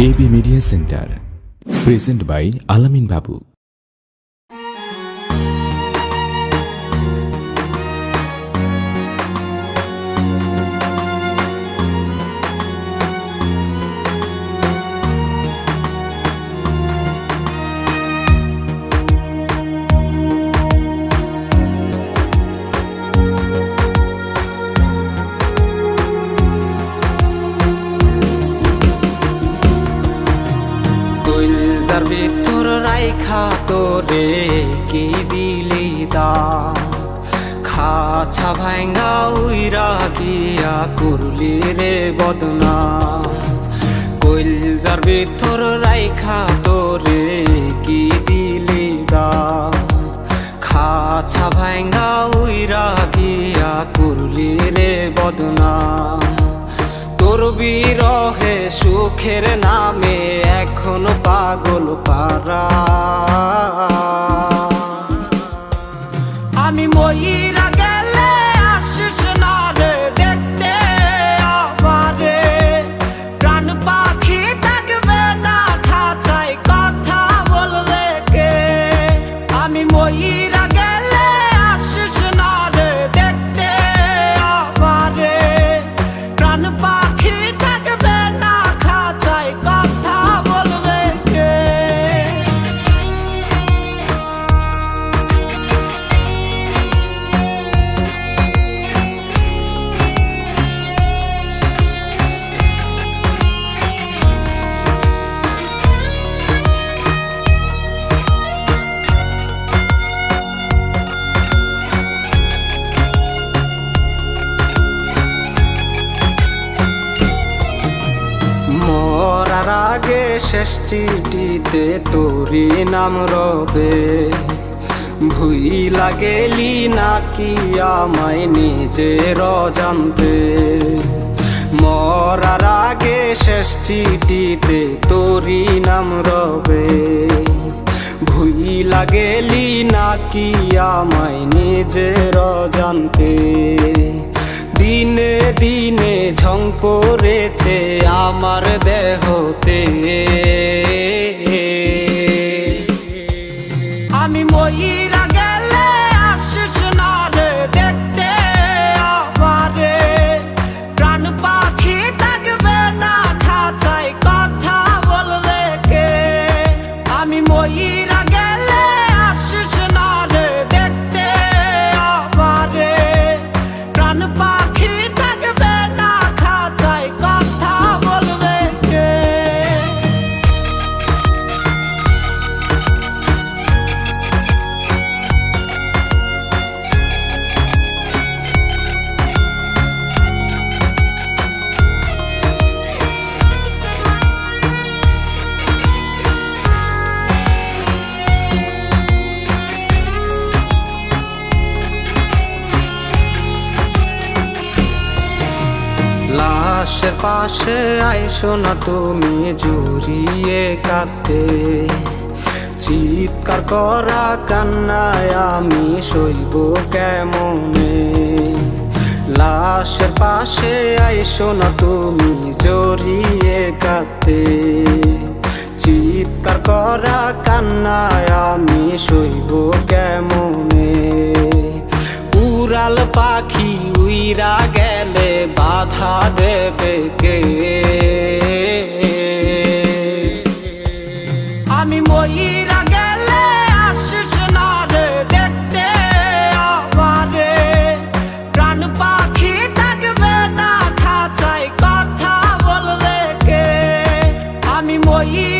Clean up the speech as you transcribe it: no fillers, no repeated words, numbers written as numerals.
AB media centre present by Alamin Babu. ভিতর রাইখা তোরে কি দিলি দাম, খাছা ভাঙ্গা উইরা গিয়া করলি রে বদনাম। কইলজার ভিতর রাইখা তোরে কি দিলি দাম, খাছা ভাঙ্গা উইরা গিয়া করলি রে বদনাম। তোর বিরহে সুখের নামে এখন পাগল পারা, আমি মইরা গেলে আসিস না রে দেখতে আমারে। প্রাণ পাখি থাকবে না খাঁচায় কথা বলবে কে, আমি মইরা গেলে আসিস না রে দেখতে আমারে। প্রাণ পাখি থাকবে না খাঁচায় কথা বলবে কে। মরার আগে শেষ চিঠিতে তোরি নাম রবে, ভুইলা গেলি নাকি আমায় নিজের অজান্তে। মরার আগে শেষ চিঠিতে তোরি নাম রবে, ভুইলা গেলি নাকি আমায় নিজের অজান্তে। দিনে দিনে ঝং পড়েছে আমার দেহতে, আমি মইরা গেলে আসিস না রে দেখতে আমারে। প্রাণ পাখি থাকবে না খাঁচায় কথা বলবে কে, আমি মইরা গেলে আসিস না রে দেখতে আমারে। প্রাণ পাখি থাকবে না খাঁচায় কথা বলবে কে। লাশের পাশে আইসো না তুমি জড়িয়ে কাঁদতে, চিৎকার করা কান্নায় আমি সইব কেমনে। লাশের পাশে আইসো না তুমি জড়িয়ে কাঁদতে, চিৎকার করা কান্নায় আমি সইব কেমনে। উড়াল পাখি উইরা গেলে বাধা দেবে কে, আমি মইরা গেলে আসিস না রে দেখতে আমারে। প্রাণ পাখি থাকবে না খাঁচায় কথা বলবে কে, আমি মইরা